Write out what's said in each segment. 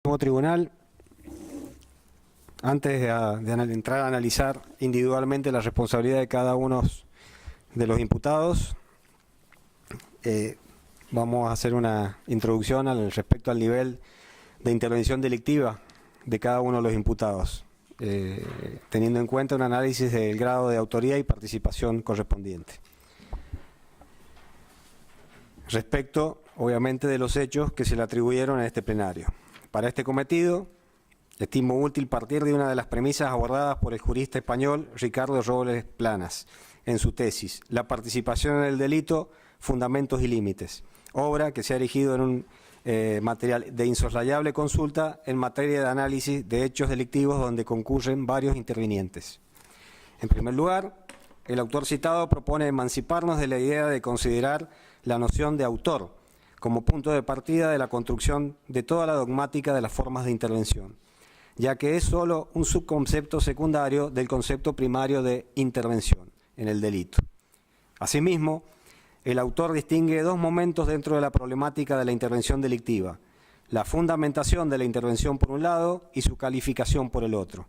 Supremo Tribunal, antes de entrar a analizar individualmente la responsabilidad de cada uno de los imputados, vamos a hacer una introducción respecto al nivel de intervención delictiva de cada uno de los imputados, teniendo en cuenta un análisis del grado de autoría y participación correspondiente. Respecto, obviamente, de los hechos que se le atribuyeron a este plenario. Para este cometido, estimo útil partir de una de las premisas abordadas por el jurista español Ricardo Robles Planas en su tesis, La participación en el delito, fundamentos y límites, obra que se ha erigido en un material de insoslayable consulta en materia de análisis de hechos delictivos donde concurren varios intervinientes. En primer lugar, el autor citado propone emanciparnos de la idea de considerar la noción de autor como punto de partida de la construcción de toda la dogmática de las formas de intervención, ya que es solo un subconcepto secundario del concepto primario de intervención en el delito. Asimismo, el autor distingue dos momentos dentro de la problemática de la intervención delictiva: la fundamentación de la intervención por un lado y su calificación por el otro.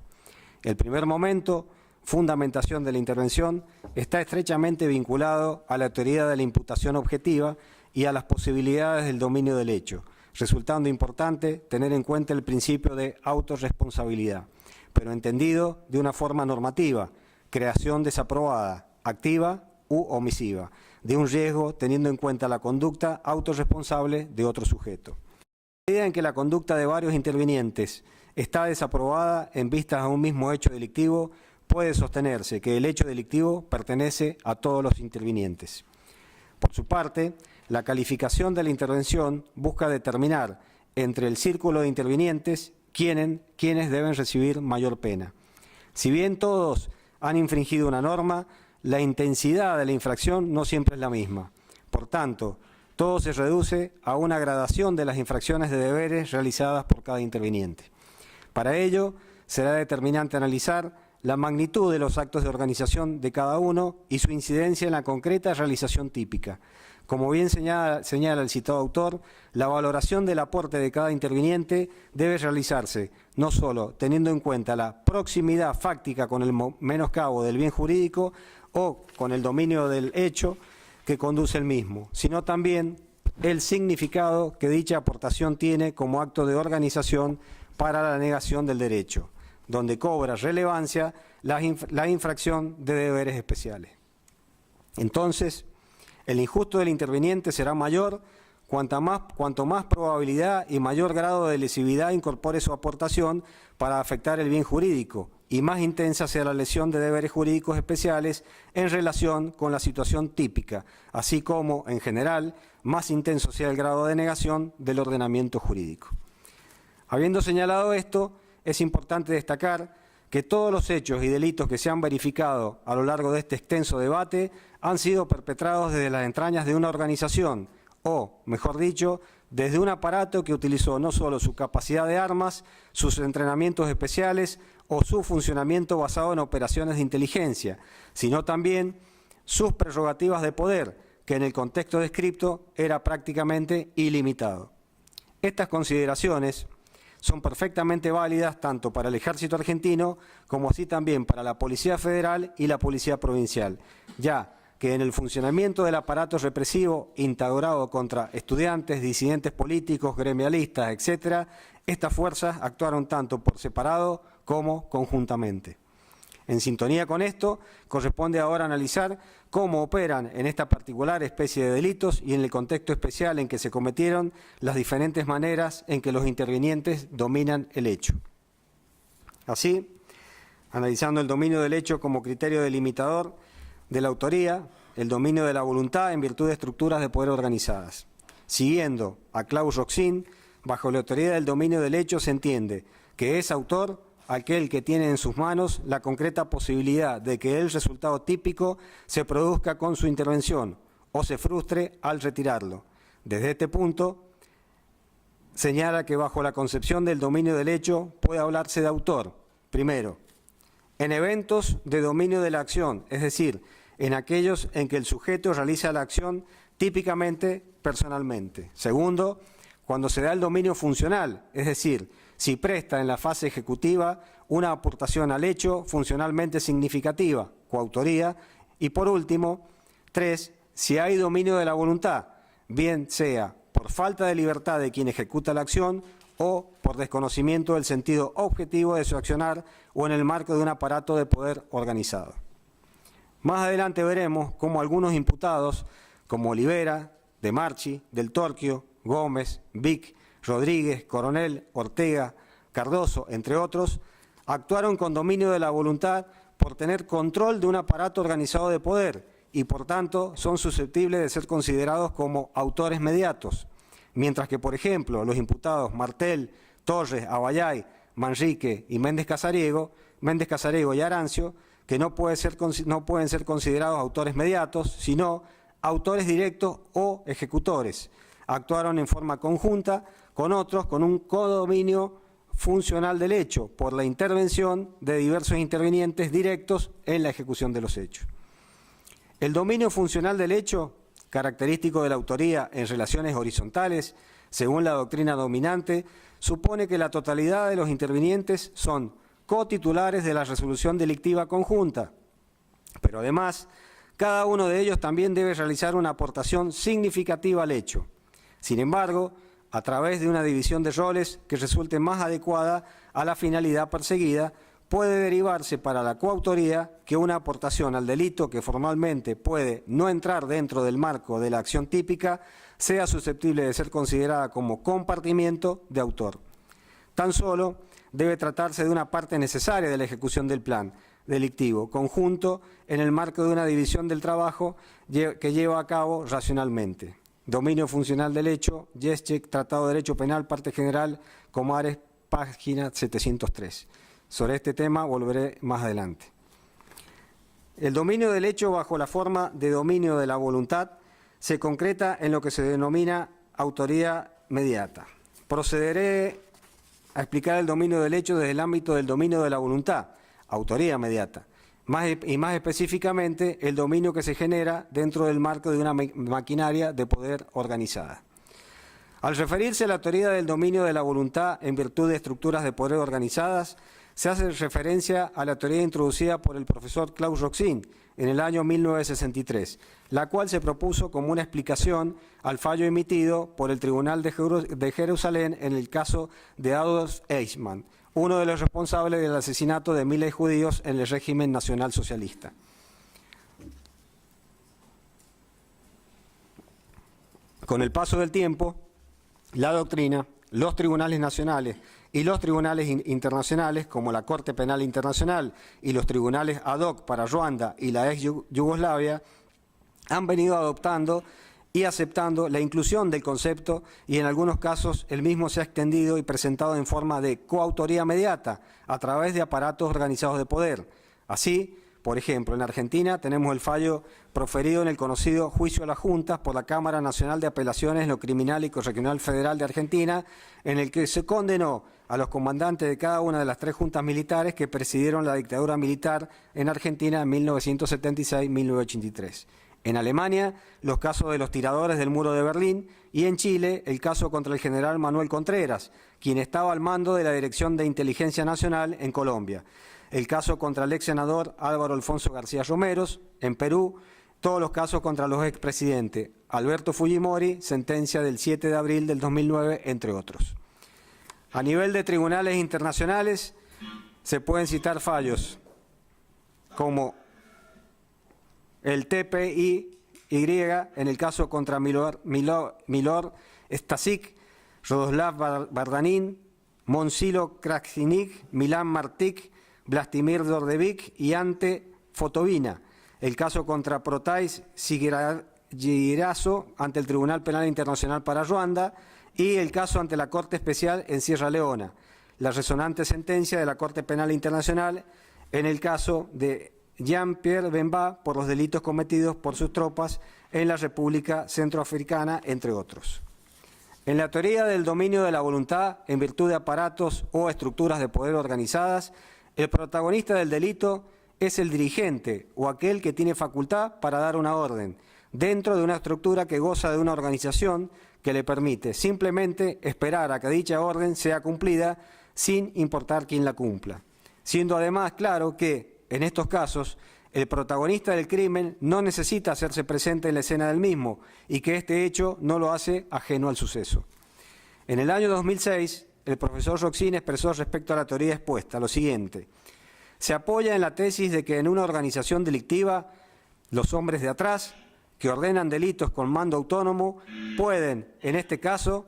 El primer momento, fundamentación de la intervención, está estrechamente vinculado a la teoría de la imputación objetiva y a las posibilidades del dominio del hecho, resultando importante tener en cuenta el principio de autorresponsabilidad, pero entendido de una forma normativa, creación desaprobada, activa u omisiva, de un riesgo teniendo en cuenta la conducta autorresponsable de otro sujeto. La medida en que la conducta de varios intervinientes está desaprobada en vistas a un mismo hecho delictivo, puede sostenerse que el hecho delictivo pertenece a todos los intervinientes. Por su parte, la calificación de la intervención busca determinar entre el círculo de intervinientes quiénes deben recibir mayor pena. Si bien todos han infringido una norma, la intensidad de la infracción no siempre es la misma. Por tanto, todo se reduce a una gradación de las infracciones de deberes realizadas por cada interviniente. Para ello, será determinante analizar la magnitud de los actos de organización de cada uno y su incidencia en la concreta realización típica. Como bien señala el citado autor, la valoración del aporte de cada interviniente debe realizarse no solo teniendo en cuenta la proximidad fáctica con el menoscabo del bien jurídico o con el dominio del hecho que conduce el mismo, sino también el significado que dicha aportación tiene como acto de organización para la negación del derecho, donde cobra relevancia la infracción de deberes especiales. Entonces, el injusto del interviniente será mayor cuanto más probabilidad y mayor grado de lesividad incorpore su aportación para afectar el bien jurídico, y más intensa sea la lesión de deberes jurídicos especiales en relación con la situación típica, así como, en general, más intenso sea el grado de negación del ordenamiento jurídico. Habiendo señalado esto, es importante destacar que todos los hechos y delitos que se han verificado a lo largo de este extenso debate han sido perpetrados desde las entrañas de una organización, o, mejor dicho, desde un aparato que utilizó no solo su capacidad de armas, sus entrenamientos especiales o su funcionamiento basado en operaciones de inteligencia, sino también sus prerrogativas de poder, que en el contexto descripto era prácticamente ilimitado. Estas consideraciones son perfectamente válidas tanto para el Ejército argentino como así también para la Policía Federal y la Policía Provincial, ya que en el funcionamiento del aparato represivo instaurado contra estudiantes, disidentes políticos, gremialistas, etc., estas fuerzas actuaron tanto por separado como conjuntamente. En sintonía con esto, corresponde ahora analizar cómo operan en esta particular especie de delitos y en el contexto especial en que se cometieron las diferentes maneras en que los intervinientes dominan el hecho. Así, analizando el dominio del hecho como criterio delimitador de la autoría, el dominio de la voluntad en virtud de estructuras de poder organizadas. Siguiendo a Klaus Roxin, bajo la autoridad del dominio del hecho se entiende que es autor aquel que tiene en sus manos la concreta posibilidad de que el resultado típico se produzca con su intervención o se frustre al retirarlo. Desde este punto, señala que bajo la concepción del dominio del hecho puede hablarse de autor, primero, en eventos de dominio de la acción, es decir, en aquellos en que el sujeto realiza la acción típicamente personalmente. Segundo, cuando se da el dominio funcional, es decir, si presta en la fase ejecutiva una aportación al hecho funcionalmente significativa, coautoría, y por último, 3, si hay dominio de la voluntad, bien sea por falta de libertad de quien ejecuta la acción o por desconocimiento del sentido objetivo de su accionar o en el marco de un aparato de poder organizado. Más adelante veremos cómo algunos imputados, como Olivera, De Marchi, Del Torquio, Gómez, Vic, Rodríguez, Coronel, Ortega, Cardoso, entre otros, actuaron con dominio de la voluntad por tener control de un aparato organizado de poder y, por tanto, son susceptibles de ser considerados como autores mediatos, mientras que, por ejemplo, los imputados Martel, Torres, Abayay, Manrique y Méndez Casariego y Arancio, que no pueden ser considerados autores mediatos, sino autores directos o ejecutores. Actuaron en forma conjunta con otros con un codominio funcional del hecho por la intervención de diversos intervinientes directos en la ejecución de los hechos. El dominio funcional del hecho, característico de la autoría en relaciones horizontales, según la doctrina dominante, supone que la totalidad de los intervinientes son cotitulares de la resolución delictiva conjunta, pero además, cada uno de ellos también debe realizar una aportación significativa al hecho. Sin embargo, a través de una división de roles que resulte más adecuada a la finalidad perseguida, puede derivarse para la coautoría que una aportación al delito que formalmente puede no entrar dentro del marco de la acción típica sea susceptible de ser considerada como compartimiento de autor. Tan solo debe tratarse de una parte necesaria de la ejecución del plan delictivo, conjunto en el marco de una división del trabajo que lleva a cabo racionalmente. Dominio funcional del hecho, Jeschek, Tratado de Derecho Penal, parte general, Comares, página 703. Sobre este tema volveré más adelante. El dominio del hecho bajo la forma de dominio de la voluntad se concreta en lo que se denomina autoría mediata. Procederé a explicar el dominio del hecho desde el ámbito del dominio de la voluntad, autoría mediata, y más específicamente el dominio que se genera dentro del marco de una maquinaria de poder organizada. Al referirse a la autoría del dominio de la voluntad en virtud de estructuras de poder organizadas, se hace referencia a la teoría introducida por el profesor Klaus Roxin en el año 1963, la cual se propuso como una explicación al fallo emitido por el Tribunal de Jerusalén en el caso de Adolf Eichmann, uno de los responsables del asesinato de miles de judíos en el régimen nacional socialista. Con el paso del tiempo, la doctrina, los tribunales nacionales y los tribunales internacionales, como la Corte Penal Internacional y los tribunales ad hoc para Ruanda y la ex Yugoslavia, han venido adoptando y aceptando la inclusión del concepto y en algunos casos el mismo se ha extendido y presentado en forma de coautoría mediata a través de aparatos organizados de poder. Así, por ejemplo, en Argentina tenemos el fallo proferido en el conocido Juicio a las Juntas por la Cámara Nacional de Apelaciones en lo Criminal y Correccional Federal de Argentina, en el que se condenó a los comandantes de cada una de las 3 juntas militares que presidieron la dictadura militar en Argentina en 1976-1983. En Alemania, los casos de los tiradores del muro de Berlín y en Chile, el caso contra el general Manuel Contreras, quien estaba al mando de la Dirección de Inteligencia Nacional en Colombia. El caso contra el ex senador Álvaro Alfonso García Romeros, en Perú, todos los casos contra los expresidentes Alberto Fujimori, sentencia del 7 de abril del 2009, entre otros. A nivel de tribunales internacionales, se pueden citar fallos como el TPI-Y en el caso contra Milor Stasic, Rodoslav Vardanin, Monsilo Kraksinik, Milan Martik, Vlastimir Dordevic y Ante Fotovina. El caso contra Protais Sigirazo ante el Tribunal Penal Internacional para Ruanda y el caso ante la Corte Especial en Sierra Leona. La resonante sentencia de la Corte Penal Internacional en el caso de Jean-Pierre Bemba por los delitos cometidos por sus tropas en la República Centroafricana, entre otros. En la teoría del dominio de la voluntad, en virtud de aparatos o estructuras de poder organizadas, el protagonista del delito es el dirigente o aquel que tiene facultad para dar una orden, dentro de una estructura que goza de una organización que le permite simplemente esperar a que dicha orden sea cumplida sin importar quién la cumpla, siendo además claro que, en estos casos, el protagonista del crimen no necesita hacerse presente en la escena del mismo y que este hecho no lo hace ajeno al suceso. En el año 2006, el profesor Roxin expresó respecto a la teoría expuesta lo siguiente: se apoya en la tesis de que en una organización delictiva, los hombres de atrás, que ordenan delitos con mando autónomo, pueden, en este caso,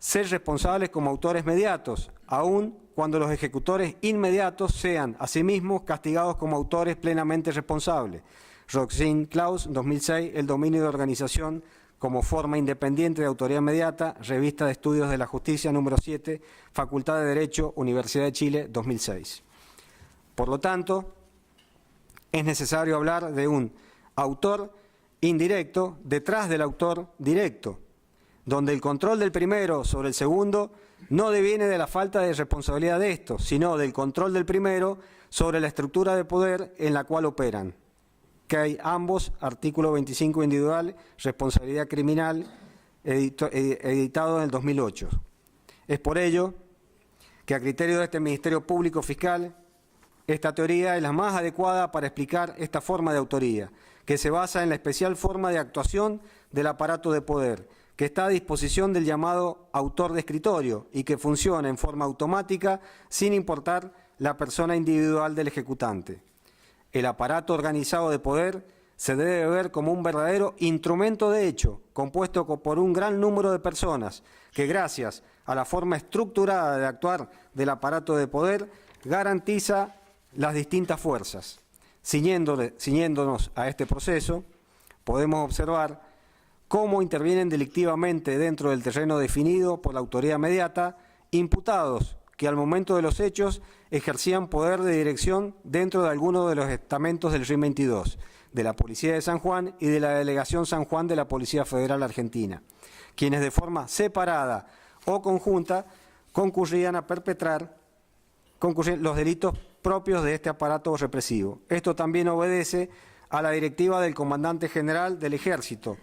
ser responsables como autores mediatos, aun cuando los ejecutores inmediatos sean, asimismo, castigados como autores plenamente responsables. Roxin Klaus, 2006, El dominio de organización como forma independiente de autoría inmediata, Revista de Estudios de la Justicia, número 7, Facultad de Derecho, Universidad de Chile, 2006. Por lo tanto, es necesario hablar de un autor indirecto detrás del autor directo, donde el control del primero sobre el segundo no deviene de la falta de responsabilidad de estos, sino del control del primero sobre la estructura de poder en la cual operan. Que hay ambos, artículo 25 individual, responsabilidad criminal, editado en el 2008. Es por ello que a criterio de este Ministerio Público Fiscal, esta teoría es la más adecuada para explicar esta forma de autoría, que se basa en la especial forma de actuación del aparato de poder, que está a disposición del llamado autor de escritorio y que funciona en forma automática sin importar la persona individual del ejecutante. El aparato organizado de poder se debe ver como un verdadero instrumento de hecho, compuesto por un gran número de personas, que gracias a la forma estructurada de actuar del aparato de poder, garantiza las distintas fuerzas. Ciñéndonos a este proceso, podemos observar cómo intervienen delictivamente dentro del terreno definido por la autoridad inmediata imputados que al momento de los hechos ejercían poder de dirección dentro de alguno de los estamentos del RIM 22, de la Policía de San Juan y de la Delegación San Juan de la Policía Federal Argentina, quienes de forma separada o conjunta concurrían a perpetrar los delitos propios de este aparato represivo. Esto también obedece a la directiva del Comandante General del Ejército,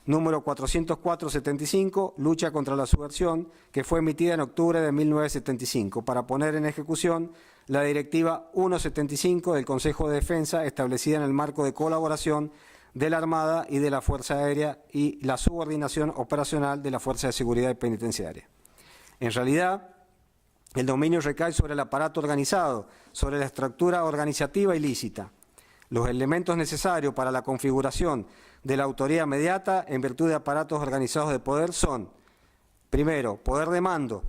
número 404-75, lucha contra la subversión, que fue emitida en octubre de 1975, para poner en ejecución la Directiva 175 del Consejo de Defensa, establecida en el marco de colaboración de la Armada y de la Fuerza Aérea y la subordinación operacional de la Fuerza de Seguridad y Penitenciaria. En realidad, el dominio recae sobre el aparato organizado, sobre la estructura organizativa ilícita. Los elementos necesarios para la configuración de la autoría inmediata en virtud de aparatos organizados de poder son: primero, poder de mando.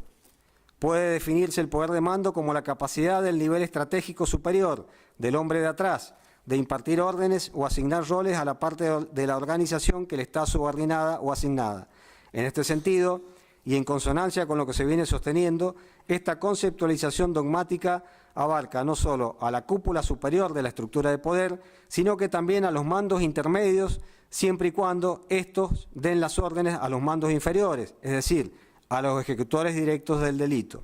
Puede definirse el poder de mando como la capacidad del nivel estratégico superior del hombre de atrás de impartir órdenes o asignar roles a la parte de la organización que le está subordinada o asignada. En este sentido, y en consonancia con lo que se viene sosteniendo, esta conceptualización dogmática abarca no solo a la cúpula superior de la estructura de poder, sino que también a los mandos intermedios, siempre y cuando estos den las órdenes a los mandos inferiores, es decir, a los ejecutores directos del delito.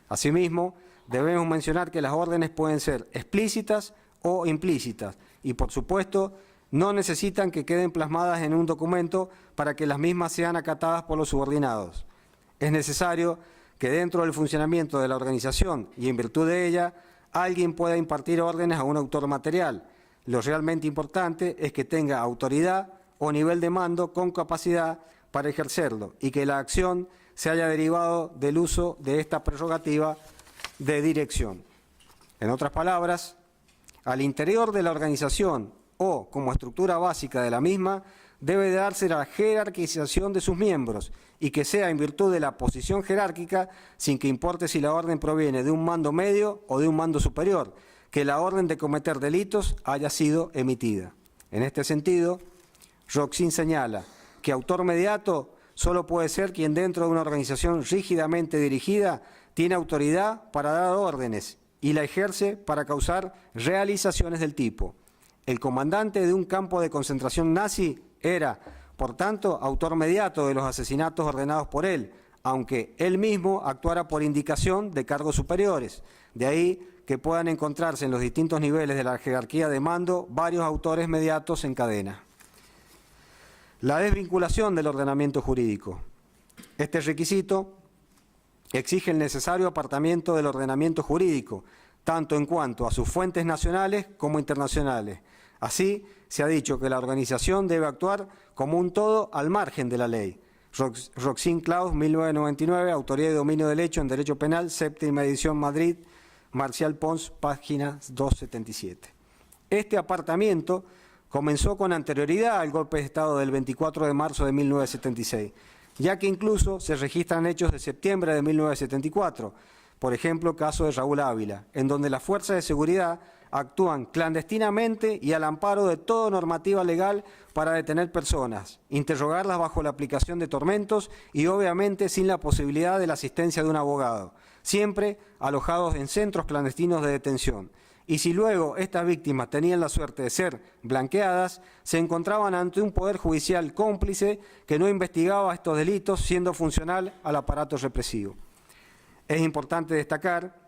Asimismo, debemos mencionar que las órdenes pueden ser explícitas o implícitas y, por supuesto, no necesitan que queden plasmadas en un documento para que las mismas sean acatadas por los subordinados. Es necesario que dentro del funcionamiento de la organización y en virtud de ella, alguien pueda impartir órdenes a un autor material. Lo realmente importante es que tenga autoridad o nivel de mando con capacidad para ejercerlo y que la acción se haya derivado del uso de esta prerrogativa de dirección. En otras palabras, al interior de la organización o como estructura básica de la misma, debe darse la jerarquización de sus miembros y que sea en virtud de la posición jerárquica, sin que importe si la orden proviene de un mando medio o de un mando superior, que la orden de cometer delitos haya sido emitida. En este sentido, Roxin señala que autor mediato solo puede ser quien dentro de una organización rígidamente dirigida tiene autoridad para dar órdenes y la ejerce para causar realizaciones del tipo. El comandante de un campo de concentración nazi era, por tanto, autor mediato de los asesinatos ordenados por él, aunque él mismo actuara por indicación de cargos superiores. De ahí que puedan encontrarse en los distintos niveles de la jerarquía de mando varios autores mediatos en cadena. La desvinculación del ordenamiento jurídico. Este requisito exige el necesario apartamiento del ordenamiento jurídico, tanto en cuanto a sus fuentes nacionales como internacionales. Así, se ha dicho que la organización debe actuar como un todo al margen de la ley. Roxin Claus, 1999, Autoría y Dominio del Hecho en Derecho Penal, séptima edición, Madrid, Marcial Pons, página 277. Este apartamiento comenzó con anterioridad al golpe de Estado del 24 de marzo de 1976, ya que incluso se registran hechos de septiembre de 1974, por ejemplo, caso de Raúl Ávila, en donde las fuerzas de seguridad actúan clandestinamente y al amparo de toda normativa legal para detener personas, interrogarlas bajo la aplicación de tormentos y obviamente sin la posibilidad de la asistencia de un abogado, siempre alojados en centros clandestinos de detención. Y si luego estas víctimas tenían la suerte de ser blanqueadas, se encontraban ante un poder judicial cómplice que no investigaba estos delitos, siendo funcional al aparato represivo. Es importante destacar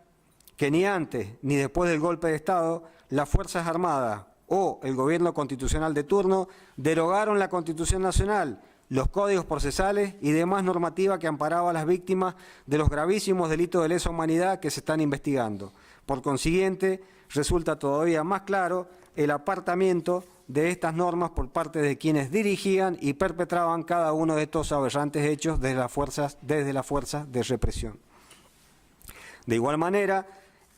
que ni antes ni después del golpe de Estado, las Fuerzas Armadas o el gobierno constitucional de turno derogaron la Constitución Nacional, los códigos procesales y demás normativa que amparaba a las víctimas de los gravísimos delitos de lesa humanidad que se están investigando. Por consiguiente, resulta todavía más claro el apartamiento de estas normas por parte de quienes dirigían y perpetraban cada uno de estos aberrantes hechos desde las fuerzas de represión. De igual manera,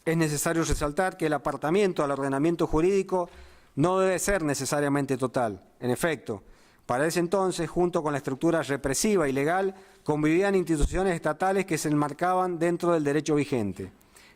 es necesario resaltar que el apartamiento al ordenamiento jurídico no debe ser necesariamente total. En efecto, para ese entonces, junto con la estructura represiva y legal, convivían instituciones estatales que se enmarcaban dentro del derecho vigente.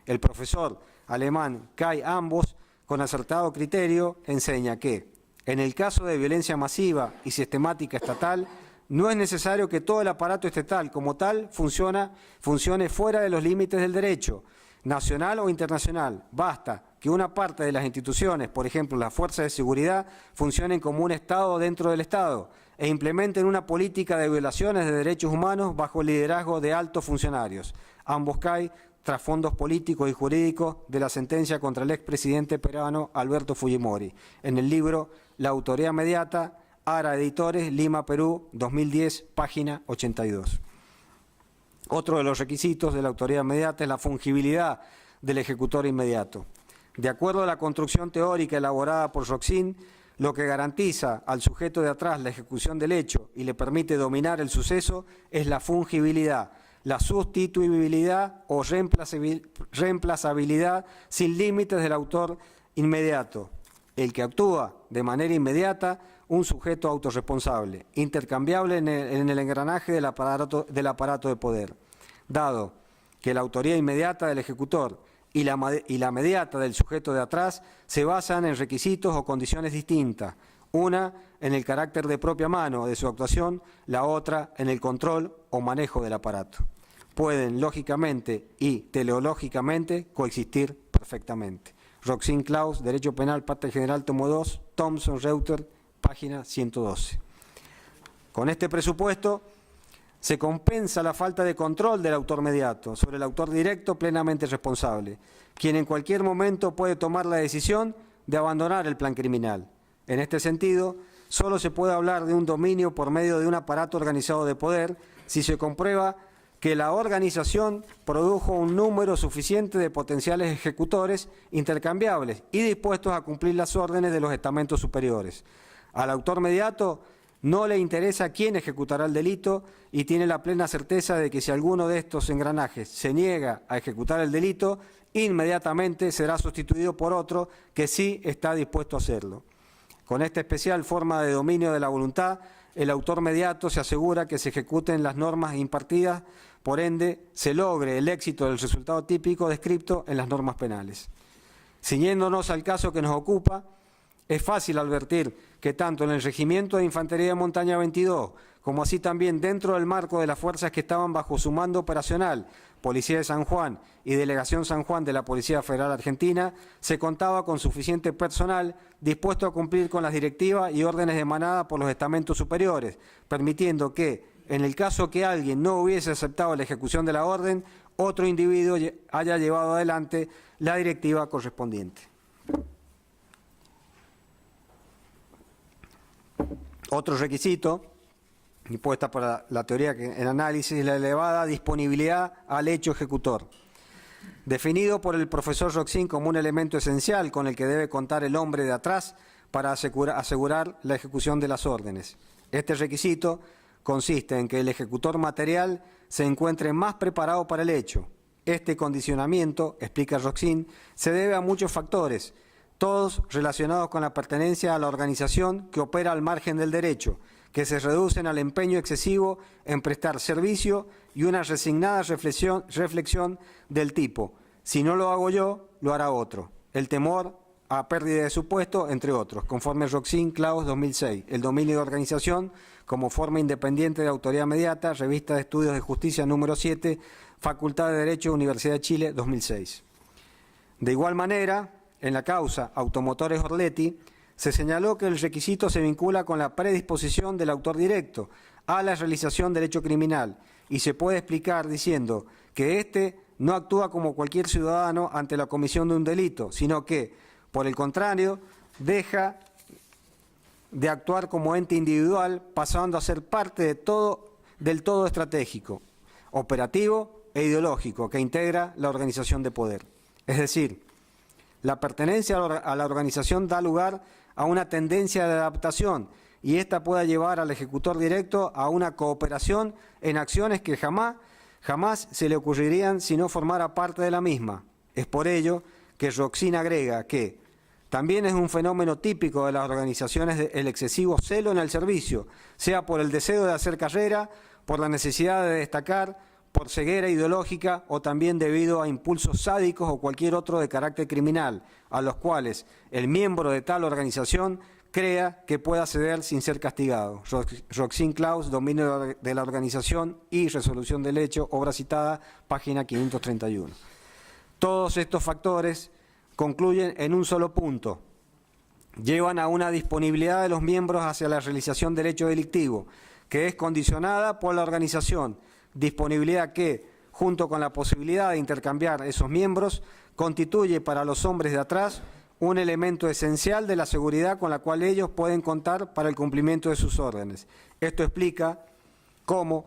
El profesor alemán Kai Ambos, con acertado criterio, enseña que, en el caso de violencia masiva y sistemática estatal, no es necesario que todo el aparato estatal como tal funcione fuera de los límites del derecho, nacional o internacional. Basta que una parte de las instituciones, por ejemplo las fuerzas de seguridad, funcionen como un Estado dentro del Estado e implementen una política de violaciones de derechos humanos bajo el liderazgo de altos funcionarios. Ambos caen trasfondos políticos y jurídicos de la sentencia contra el expresidente peruano Alberto Fujimori, en el libro La autoría mediata, Ara Editores, Lima, Perú, 2010, página 82. Otro de los requisitos de la autoría inmediata es la fungibilidad del ejecutor inmediato. De acuerdo a la construcción teórica elaborada por Roxin, lo que garantiza al sujeto de atrás la ejecución del hecho y le permite dominar el suceso es la fungibilidad, la sustituibilidad o reemplazabilidad sin límites del autor inmediato, el que actúa de manera inmediata, un sujeto autorresponsable, intercambiable en el engranaje del aparato de poder. Dado que la autoría inmediata del ejecutor y la mediata del sujeto de atrás se basan en requisitos o condiciones distintas, una en el carácter de propia mano de su actuación, la otra en el control o manejo del aparato. Pueden lógicamente y teleológicamente coexistir perfectamente. Roxin Claus, Derecho Penal, Parte General, tomo 2, Thomson Reuters, página 112. Con este presupuesto se compensa la falta de control del autor mediato sobre el autor directo plenamente responsable, quien en cualquier momento puede tomar la decisión de abandonar el plan criminal. En este sentido, solo se puede hablar de un dominio por medio de un aparato organizado de poder si se comprueba que la organización produjo un número suficiente de potenciales ejecutores intercambiables y dispuestos a cumplir las órdenes de los estamentos superiores. Al autor mediato no le interesa quién ejecutará el delito y tiene la plena certeza de que si alguno de estos engranajes se niega a ejecutar el delito, inmediatamente será sustituido por otro que sí está dispuesto a hacerlo. Con esta especial forma de dominio de la voluntad, el autor mediato se asegura que se ejecuten las normas impartidas, por ende se logre el éxito del resultado típico descrito en las normas penales. Ciñéndonos al caso que nos ocupa, es fácil advertir que tanto en el Regimiento de Infantería de Montaña 22, como así también dentro del marco de las fuerzas que estaban bajo su mando operacional, Policía de San Juan y Delegación San Juan de la Policía Federal Argentina, se contaba con suficiente personal dispuesto a cumplir con las directivas y órdenes emanadas por los estamentos superiores, permitiendo que, en el caso que alguien no hubiese aceptado la ejecución de la orden, otro individuo haya llevado adelante la directiva correspondiente. Otro requisito impuesta por la teoría que en análisis, la elevada disponibilidad al hecho ejecutor, definido por el profesor Roxin como un elemento esencial con el que debe contar el hombre de atrás para asegurar la ejecución de las órdenes. Este requisito consiste en que el ejecutor material se encuentre más preparado para el hecho. Este condicionamiento, explica Roxin, se debe a muchos factores, todos relacionados con la pertenencia a la organización que opera al margen del derecho, que se reducen al empeño excesivo en prestar servicio y una resignada reflexión del tipo: si no lo hago yo, lo hará otro. El temor a pérdida de su puesto, entre otros, conforme Roxin, Claus, 2006. El dominio de organización como forma independiente de autoridad mediata, Revista de Estudios de Justicia número 7, Facultad de Derecho, Universidad de Chile, 2006. De igual manera, en la causa Automotores Orletti, se señaló que el requisito se vincula con la predisposición del autor directo a la realización del hecho criminal y se puede explicar diciendo que éste no actúa como cualquier ciudadano ante la comisión de un delito, sino que, por el contrario, deja de actuar como ente individual, pasando a ser parte del todo estratégico, operativo e ideológico que integra la organización de poder. Es decir, la pertenencia a la organización da lugar a una tendencia de adaptación y esta pueda llevar al ejecutor directo a una cooperación en acciones que jamás se le ocurrirían si no formara parte de la misma. Es por ello que Roxin agrega que también es un fenómeno típico de las organizaciones el excesivo celo en el servicio, sea por el deseo de hacer carrera, por la necesidad de destacar, por ceguera ideológica o también debido a impulsos sádicos o cualquier otro de carácter criminal, a los cuales el miembro de tal organización crea que pueda ceder sin ser castigado. Roxin, Claus, Dominio de la Organización y Resolución del Hecho, obra citada, página 531. Todos estos factores concluyen en un solo punto: llevan a una disponibilidad de los miembros hacia la realización del hecho delictivo, que es condicionada por la organización, disponibilidad que, junto con la posibilidad de intercambiar esos miembros, constituye para los hombres de atrás un elemento esencial de la seguridad con la cual ellos pueden contar para el cumplimiento de sus órdenes. Esto explica cómo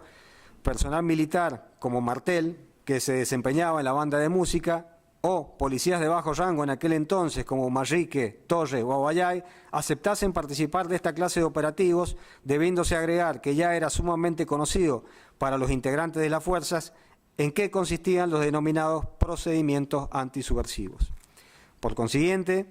personal militar como Martel, que se desempeñaba en la banda de música, o policías de bajo rango en aquel entonces como Manrique, Torres o Abayay, aceptasen participar de esta clase de operativos, debiéndose agregar que ya era sumamente conocido para los integrantes de las fuerzas en qué consistían los denominados procedimientos antisubversivos. Por consiguiente,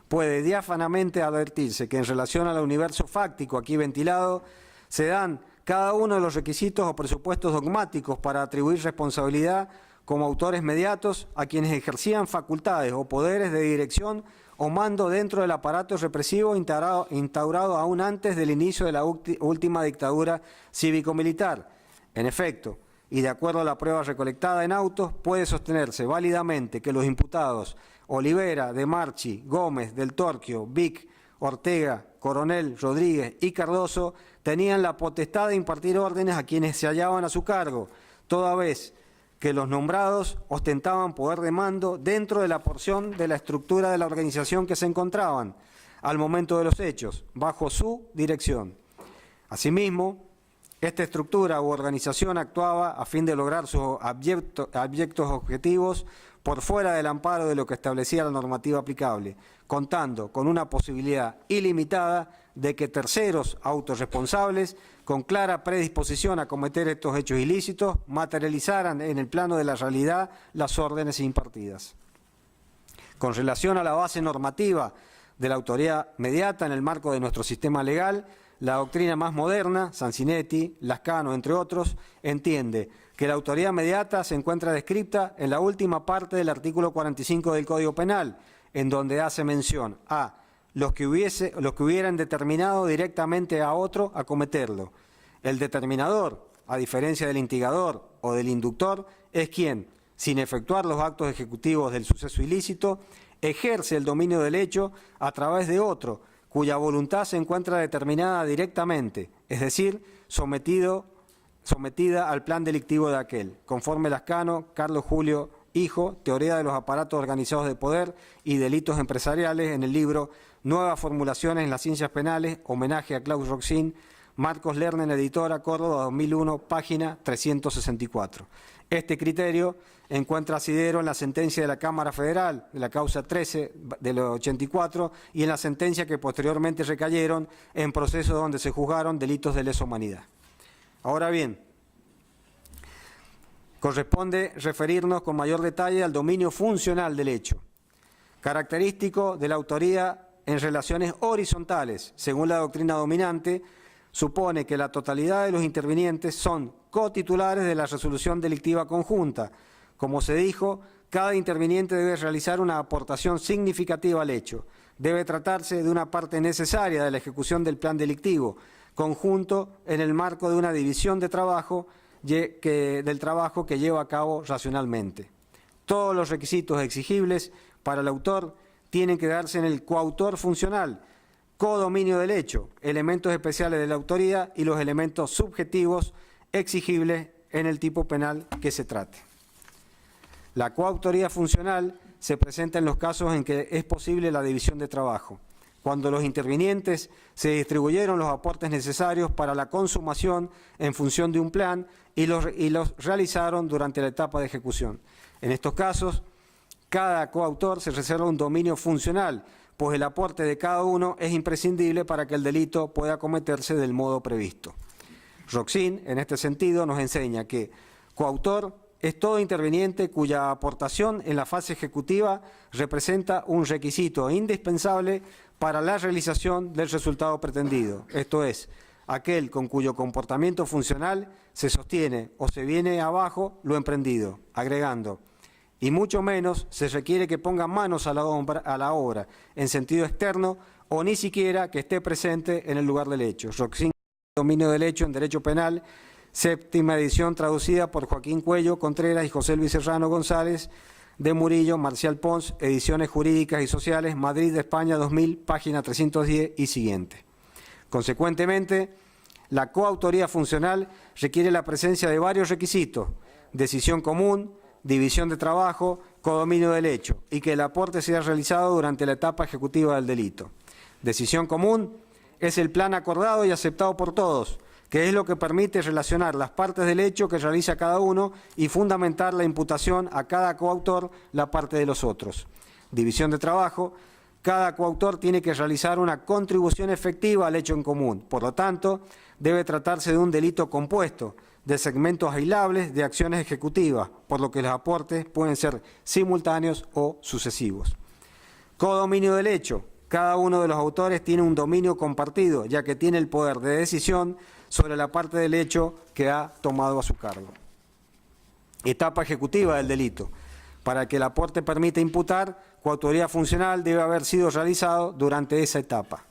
puede diáfanamente advertirse que en relación al universo fáctico aquí ventilado, se dan cada uno de los requisitos o presupuestos dogmáticos para atribuir responsabilidad como autores mediatos a quienes ejercían facultades o poderes de dirección o mando dentro del aparato represivo instaurado aún antes del inicio de la última dictadura cívico-militar. En efecto, y de acuerdo a la prueba recolectada en autos, puede sostenerse válidamente que los imputados Olivera, De Marchi, Gómez, Del Torquio, Vic, Ortega, Coronel, Rodríguez y Cardoso tenían la potestad de impartir órdenes a quienes se hallaban a su cargo, toda vez que los nombrados ostentaban poder de mando dentro de la porción de la estructura de la organización que se encontraban al momento de los hechos, bajo su dirección. Asimismo, esta estructura u organización actuaba a fin de lograr sus abyectos objetivos por fuera del amparo de lo que establecía la normativa aplicable, contando con una posibilidad ilimitada de que terceros autorresponsables, con clara predisposición a cometer estos hechos ilícitos, materializaran en el plano de la realidad las órdenes impartidas. Con relación a la base normativa de la autoridad mediata en el marco de nuestro sistema legal, la doctrina más moderna, Sansinetti, Lascano, entre otros, entiende que la autoridad mediata se encuentra descrita en la última parte del artículo 45 del Código Penal, en donde hace mención a los que hubieran determinado directamente a otro a cometerlo. El determinador, a diferencia del instigador o del inductor, es quien, sin efectuar los actos ejecutivos del suceso ilícito, ejerce el dominio del hecho a través de otro, cuya voluntad se encuentra determinada directamente, es decir, sometida al plan delictivo de aquel, conforme Lascano, Carlos Julio Hijo, Teoría de los aparatos organizados de poder y delitos empresariales, en el libro Nuevas formulaciones en las ciencias penales, homenaje a Claus Roxin, Marcos Lerner, editora, Córdoba, 2001, página 364. Este criterio encuentra asidero en la sentencia de la Cámara Federal, de la causa 13 del 84, y en la sentencia que posteriormente recayeron en procesos donde se juzgaron delitos de lesa humanidad. Ahora bien, corresponde referirnos con mayor detalle al dominio funcional del hecho, característico de la autoría en relaciones horizontales. Según la doctrina dominante, supone que la totalidad de los intervinientes son cotitulares de la resolución delictiva conjunta. Como se dijo, cada interviniente debe realizar una aportación significativa al hecho. Debe tratarse de una parte necesaria de la ejecución del plan delictivo, conjunto en el marco de una división de trabajo del trabajo que lleva a cabo racionalmente. Todos los requisitos exigibles para el autor tienen que darse en el coautor funcional, codominio del hecho, elementos especiales de la autoría y los elementos subjetivos exigibles en el tipo penal que se trate. La coautoría funcional se presenta en los casos en que es posible la división de trabajo, cuando los intervinientes se distribuyeron los aportes necesarios para la consumación en función de un plan y los realizaron durante la etapa de ejecución. En estos casos, cada coautor se reserva un dominio funcional, pues el aporte de cada uno es imprescindible para que el delito pueda cometerse del modo previsto. Roxin, en este sentido, nos enseña que coautor es todo interviniente cuya aportación en la fase ejecutiva representa un requisito indispensable para la realización del resultado pretendido, esto es, aquel con cuyo comportamiento funcional se sostiene o se viene abajo lo emprendido, agregando, y mucho menos se requiere que ponga manos a la obra en sentido externo o ni siquiera que esté presente en el lugar del hecho. Roxin, dominio del hecho en Derecho Penal, séptima edición, traducida por Joaquín Cuello Contreras y José Luis Serrano González, de Murillo, Marcial Pons, Ediciones Jurídicas y Sociales, Madrid, España, 2000, página 310 y siguiente. Consecuentemente, la coautoría funcional requiere la presencia de varios requisitos: decisión común, división de trabajo, codominio del hecho, y que el aporte sea realizado durante la etapa ejecutiva del delito. Decisión común es el plan acordado y aceptado por todos, que es lo que permite relacionar las partes del hecho que realiza cada uno y fundamentar la imputación a cada coautor la parte de los otros. División de trabajo: cada coautor tiene que realizar una contribución efectiva al hecho en común. Por lo tanto, debe tratarse de un delito compuesto, de segmentos aislables de acciones ejecutivas, por lo que los aportes pueden ser simultáneos o sucesivos. Codominio del hecho: cada uno de los autores tiene un dominio compartido, ya que tiene el poder de decisión sobre la parte del hecho que ha tomado a su cargo. Etapa ejecutiva del delito: para que el aporte permita imputar, coautoría funcional debe haber sido realizado durante esa etapa.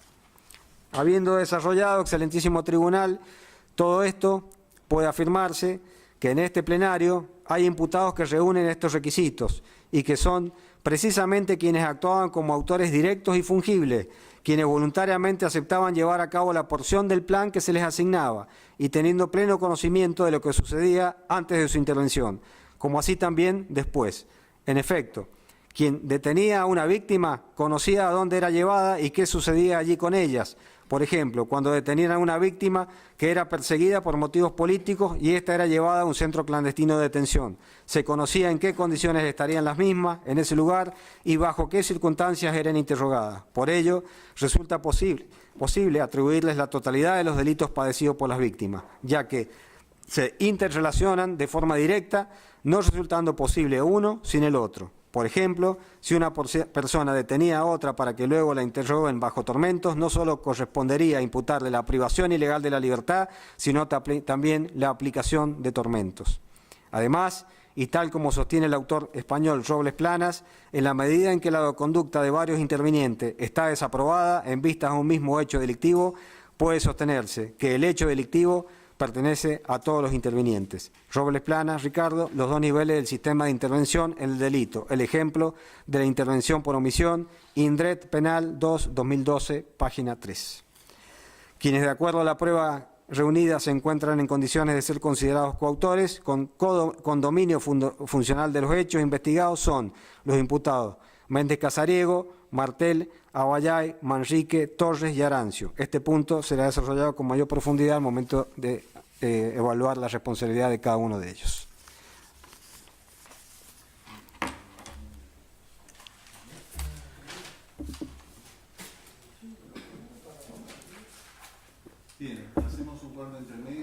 Habiendo desarrollado, excelentísimo tribunal, todo esto, puede afirmarse que en este plenario hay imputados que reúnen estos requisitos y que son precisamente quienes actuaban como autores directos y fungibles, quienes voluntariamente aceptaban llevar a cabo la porción del plan que se les asignaba y teniendo pleno conocimiento de lo que sucedía antes de su intervención, como así también después. En efecto, quien detenía a una víctima conocía a dónde era llevada y qué sucedía allí con ellas. Por ejemplo, cuando detenían a una víctima que era perseguida por motivos políticos y ésta era llevada a un centro clandestino de detención. Se conocía en qué condiciones estarían las mismas en ese lugar y bajo qué circunstancias eran interrogadas. Por ello, resulta posible atribuirles la totalidad de los delitos padecidos por las víctimas, ya que se interrelacionan de forma directa, no resultando posible uno sin el otro. Por ejemplo, si una persona detenía a otra para que luego la interroguen bajo tormentos, no solo correspondería a imputarle la privación ilegal de la libertad, sino también la aplicación de tormentos. Además, y tal como sostiene el autor español Robles Planas, en la medida en que la conducta de varios intervinientes está desaprobada en vistas a un mismo hecho delictivo, puede sostenerse que el hecho delictivo pertenece a todos los intervinientes. Robles Planas, Ricardo, los dos niveles del sistema de intervención en el delito. El ejemplo de la intervención por omisión, Indret Penal 2, 2012, página 3. Quienes de acuerdo a la prueba reunida se encuentran en condiciones de ser considerados coautores con dominio funcional de los hechos investigados son los imputados Méndez Casariego, Martel, Abayay, Manrique, Torres y Arancio. Este punto será desarrollado con mayor profundidad al momento de evaluar la responsabilidad de cada uno de ellos. Bien, hacemos un cuarto intermedio.